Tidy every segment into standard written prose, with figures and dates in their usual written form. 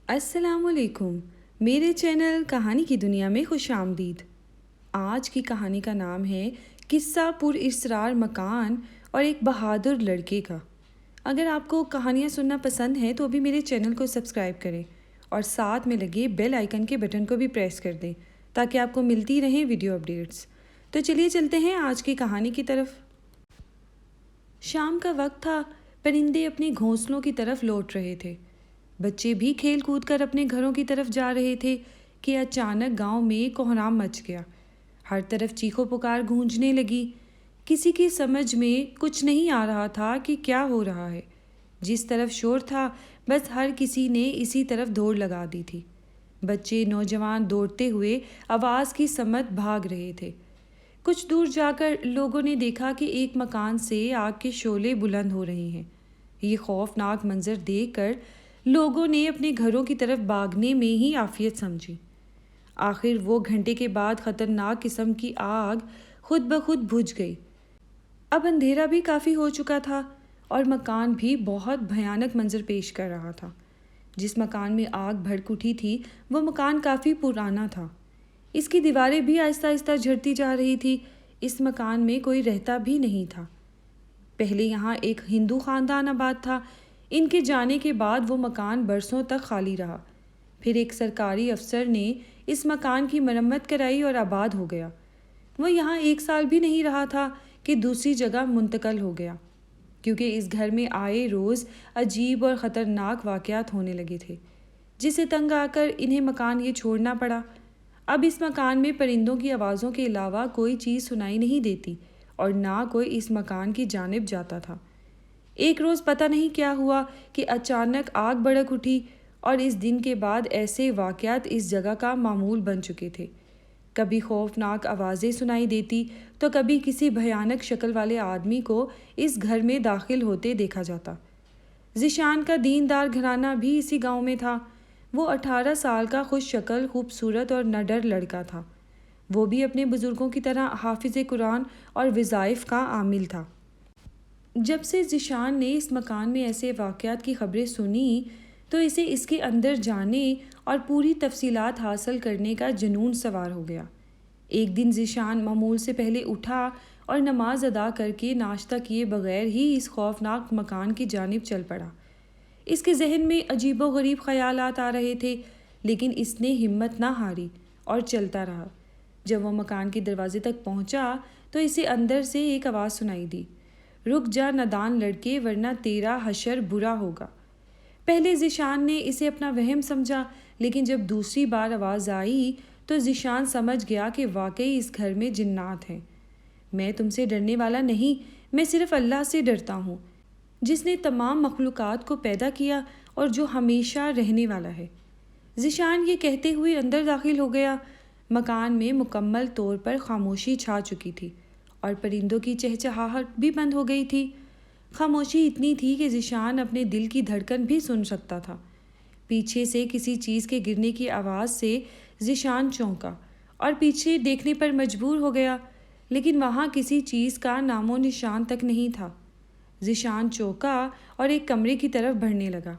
السلام علیکم، میرے چینل کہانی کی دنیا میں خوش آمدید۔ آج کی کہانی کا نام ہے قصہ پر اسرار مکان اور ایک بہادر لڑکے کا۔ اگر آپ کو کہانیاں سننا پسند ہے تو ابھی میرے چینل کو سبسکرائب کریں اور ساتھ میں لگے بیل آئیکن کے بٹن کو بھی پریس کر دیں تاکہ آپ کو ملتی رہیں ویڈیو اپڈیٹس۔ تو چلیے چلتے ہیں آج کی کہانی کی طرف۔ شام کا وقت تھا، پرندے اپنے گھونسلوں کی طرف لوٹ رہے تھے۔ بچے بھی کھیل کود کر اپنے گھروں کی طرف جا رہے تھے کہ اچانک گاؤں میں کوہرام مچ گیا۔ ہر طرف چیخو پکار گونجنے لگی۔ کسی کی سمجھ میں کچھ نہیں آ رہا تھا کہ کیا ہو رہا ہے۔ جس طرف شور تھا بس ہر کسی نے اسی طرف دوڑ لگا دی تھی۔ بچے نوجوان دوڑتے ہوئے آواز کی سمت بھاگ رہے تھے۔ کچھ دور جا کر لوگوں نے دیکھا کہ ایک مکان سے آگ کے شعلے بلند ہو رہے ہیں۔ یہ خوفناک منظر دیکھ کر لوگوں نے اپنے گھروں کی طرف بھاگنے میں ہی عافیت سمجھی۔ آخر وہ گھنٹے کے بعد خطرناک قسم کی آگ خود بخود بجھ گئی۔ اب اندھیرا بھی کافی ہو چکا تھا اور مکان بھی بہت بھیانک منظر پیش کر رہا تھا۔ جس مکان میں آگ بھڑک اٹھی تھی وہ مکان کافی پرانا تھا۔ اس کی دیواریں بھی آہستہ آہستہ جھڑتی جا رہی تھی۔ اس مکان میں کوئی رہتا بھی نہیں تھا۔ پہلے یہاں ایک ہندو خاندان آباد تھا۔ ان کے جانے کے بعد وہ مکان برسوں تک خالی رہا۔ پھر ایک سرکاری افسر نے اس مکان کی مرمت کرائی اور آباد ہو گیا۔ وہ یہاں 1 سال بھی نہیں رہا تھا کہ دوسری جگہ منتقل ہو گیا، کیونکہ اس گھر میں آئے روز عجیب اور خطرناک واقعات ہونے لگے تھے، جسے تنگ آ کر انہیں مکان یہ چھوڑنا پڑا۔ اب اس مکان میں پرندوں کی آوازوں کے علاوہ کوئی چیز سنائی نہیں دیتی اور نہ کوئی اس مکان کی جانب جاتا تھا۔ ایک روز پتہ نہیں کیا ہوا کہ اچانک آگ بھڑک اٹھی اور اس دن کے بعد ایسے واقعات اس جگہ کا معمول بن چکے تھے۔ کبھی خوفناک آوازیں سنائی دیتی تو کبھی کسی بھیانک شکل والے آدمی کو اس گھر میں داخل ہوتے دیکھا جاتا۔ ذیشان کا دیندار گھرانہ بھی اسی گاؤں میں تھا۔ وہ 18 سال کا خوش شکل، خوبصورت اور نڈر لڑکا تھا۔ وہ بھی اپنے بزرگوں کی طرح حافظ قرآن اور وظائف کا عامل تھا۔ جب سے ذیشان نے اس مکان میں ایسے واقعات کی خبریں سنی تو اسے اس کے اندر جانے اور پوری تفصیلات حاصل کرنے کا جنون سوار ہو گیا۔ ایک دن ذیشان معمول سے پہلے اٹھا اور نماز ادا کر کے ناشتہ کیے بغیر ہی اس خوفناک مکان کی جانب چل پڑا۔ اس کے ذہن میں عجیب و غریب خیالات آ رہے تھے، لیکن اس نے ہمت نہ ہاری اور چلتا رہا۔ جب وہ مکان کے دروازے تک پہنچا تو اسے اندر سے ایک آواز سنائی دی، رک جا نادان لڑکے ورنہ تیرا حشر برا ہوگا۔ پہلے ذیشان نے اسے اپنا وہم سمجھا، لیکن جب دوسری بار آواز آئی تو ذیشان سمجھ گیا کہ واقعی اس گھر میں جنات ہیں۔ میں تم سے ڈرنے والا نہیں، میں صرف اللہ سے ڈرتا ہوں، جس نے تمام مخلوقات کو پیدا کیا اور جو ہمیشہ رہنے والا ہے۔ ذیشان یہ کہتے ہوئے اندر داخل ہو گیا۔ مکان میں مکمل طور پر خاموشی چھا چکی تھی اور پرندوں کی چہچہاہٹ بھی بند ہو گئی تھی۔ خاموشی اتنی تھی کہ ذیشان اپنے دل کی دھڑکن بھی سن سکتا تھا۔ پیچھے سے کسی چیز کے گرنے کی آواز سے ذیشان چونکا اور پیچھے دیکھنے پر مجبور ہو گیا، لیکن وہاں کسی چیز کا نام و نشان تک نہیں تھا۔ ذیشان چونکا اور ایک کمرے کی طرف بڑھنے لگا۔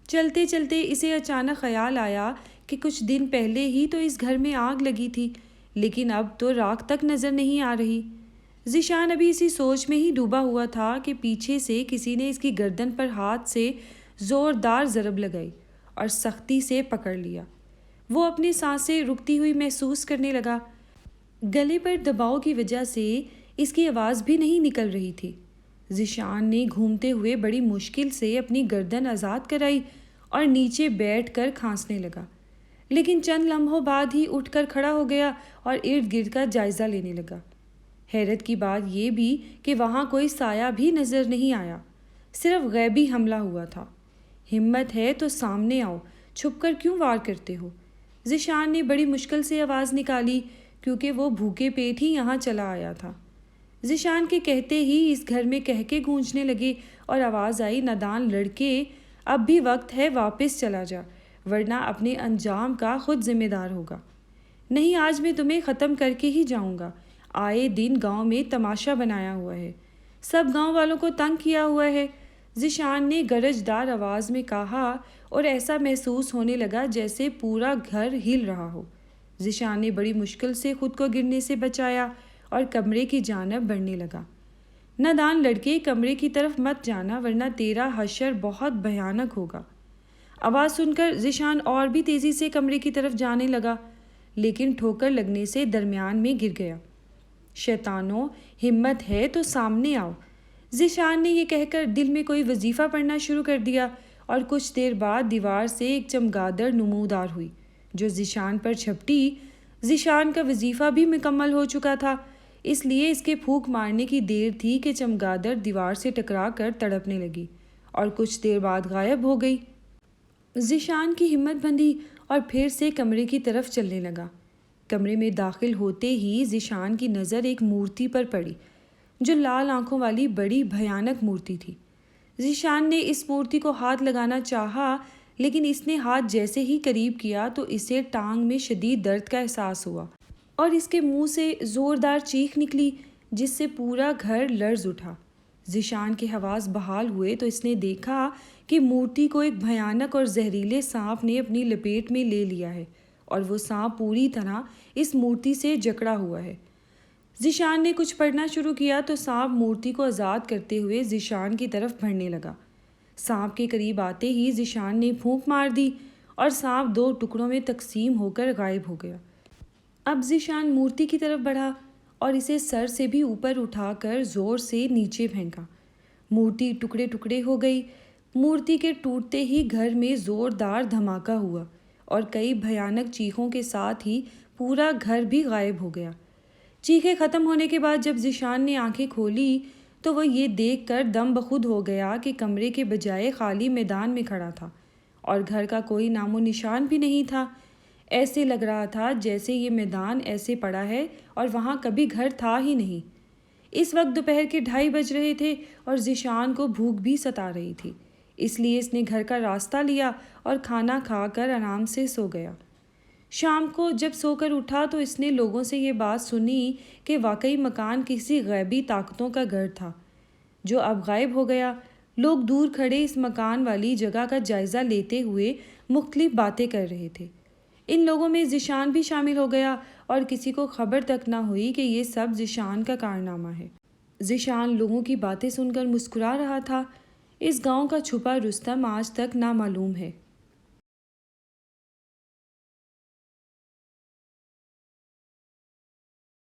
چلتے چلتے اسے اچانک خیال آیا کہ کچھ دن پہلے ہی تو اس گھر میں آگ لگی تھی، لیکن اب تو راکھ تک نظر نہیں آ رہی۔ ذیشان ابھی اسی سوچ میں ہی ڈوبا ہوا تھا کہ پیچھے سے کسی نے اس کی گردن پر ہاتھ سے زوردار ضرب لگائی اور سختی سے پکڑ لیا۔ وہ اپنی سانسیں رکتی ہوئی محسوس کرنے لگا۔ گلے پر دباؤ کی وجہ سے اس کی آواز بھی نہیں نکل رہی تھی۔ ذیشان نے گھومتے ہوئے بڑی مشکل سے اپنی گردن آزاد کرائی اور نیچے بیٹھ کر کھانسنے لگا، لیکن چند لمحوں بعد ہی اٹھ کر کھڑا ہو گیا اور ارد گرد کا جائزہ لینے لگا۔ حیرت کی بات یہ بھی کہ وہاں کوئی سایہ بھی نظر نہیں آیا، صرف غیبی حملہ ہوا تھا۔ ہمت ہے تو سامنے آؤ، چھپ کر کیوں وار کرتے ہو؟ ذیشان نے بڑی مشکل سے آواز نکالی، کیونکہ وہ بھوکے پیٹ ہی یہاں چلا آیا تھا۔ ذیشان کے کہتے ہی اس گھر میں قہقہے گونجنے لگے اور آواز آئی، نادان لڑکے اب بھی وقت ہے، واپس چلا جا، ورنہ اپنے انجام کا خود ذمہ دار ہوگا۔ نہیں، آج میں تمہیں ختم کر کے ہی جاؤں گا۔ آئے دن گاؤں میں تماشا بنایا ہوا ہے، سب گاؤں والوں کو تنگ کیا ہوا ہے، ذیشان نے گرجدار آواز میں کہا اور ایسا محسوس ہونے لگا جیسے پورا گھر ہل رہا ہو۔ ذیشان نے بڑی مشکل سے خود کو گرنے سے بچایا اور کمرے کی جانب بڑھنے لگا۔ نادان لڑکے، کمرے کی طرف مت جانا ورنہ تیرا حشر بہت بھیانک ہوگا۔ آواز سن کر ذیشان اور بھی تیزی سے کمرے کی طرف جانے لگا، لیکن ٹھوکر لگنے سے درمیان میں گر گیا۔ شیطانوں، ہمت ہے تو سامنے آؤ۔ ذیشان نے یہ کہہ کر دل میں کوئی وظیفہ پڑھنا شروع کر دیا اور کچھ دیر بعد دیوار سے ایک چمگادڑ نمودار ہوئی جو ذیشان پر جھپٹی۔ ذیشان کا وظیفہ بھی مکمل ہو چکا تھا، اس لیے اس کے پھونک مارنے کی دیر تھی کہ چمگادڑ دیوار سے ٹکرا کر تڑپنے لگی اور کچھ دیر بعد غائب ہو گئی۔ ذیشان کی ہمت بندھی اور پھر سے کمرے کی طرف چلنے لگا۔ کمرے میں داخل ہوتے ہی ذیشان کی نظر ایک مورتی پر پڑی جو لال آنکھوں والی بڑی بھیانک مورتی تھی۔ ذیشان نے اس مورتی کو ہاتھ لگانا چاہا، لیکن اس نے ہاتھ جیسے ہی قریب کیا تو اسے ٹانگ میں شدید درد کا احساس ہوا اور اس کے منہ سے زوردار چیخ نکلی جس سے پورا گھر لرز اٹھا۔ ذیشان کے حواس بحال ہوئے تو اس نے دیکھا کہ مورتی کو ایک بھیانک اور زہریلے سانپ نے اپنی لپیٹ میں لے لیا ہے اور وہ سانپ پوری طرح اس مورتی سے جکڑا ہوا ہے۔ ذیشان نے کچھ پڑھنا شروع کیا تو سانپ مورتی کو آزاد کرتے ہوئے ذیشان کی طرف بڑھنے لگا۔ سانپ کے قریب آتے ہی ذیشان نے پھونک مار دی اور سانپ 2 ٹکڑوں میں تقسیم ہو کر غائب ہو گیا۔ اب ذیشان مورتی کی طرف بڑھا اور اسے سر سے بھی اوپر اٹھا کر زور سے نیچے پھینکا۔ مورتی ٹکڑے ٹکڑے ہو گئی۔ مورتی کے ٹوٹتے ہی گھر میں زوردار دھماکہ ہوا اور کئی بھیانک چیخوں کے ساتھ ہی پورا گھر بھی غائب ہو گیا۔ چیخیں ختم ہونے کے بعد جب ذیشان نے آنکھیں کھولی تو وہ یہ دیکھ کر دم بخود ہو گیا کہ کمرے کے بجائے خالی میدان میں کھڑا تھا اور گھر کا کوئی نام و نشان بھی نہیں تھا۔ ایسے لگ رہا تھا جیسے یہ میدان ایسے پڑا ہے اور وہاں کبھی گھر تھا ہی نہیں۔ اس وقت دوپہر کے 2:30 بج رہے تھے اور ذیشان کو بھوک بھی ستا رہی تھی، اس لیے اس نے گھر کا راستہ لیا اور کھانا کھا کر آرام سے سو گیا۔ شام کو جب سو کر اٹھا تو اس نے لوگوں سے یہ بات سنی کہ واقعی مکان کسی غیبی طاقتوں کا گھر تھا جو اب غائب ہو گیا۔ لوگ دور کھڑے اس مکان والی جگہ کا جائزہ لیتے ہوئے مختلف باتیں کر رہے تھے۔ ان لوگوں میں ذیشان بھی شامل ہو گیا اور کسی کو خبر تک نہ ہوئی کہ یہ سب ذیشان کا کارنامہ ہے۔ ذیشان لوگوں کی باتیں سن کر مسکرا رہا تھا۔ اس گاؤں کا چھپا رستم آج تک نامعلوم ہے۔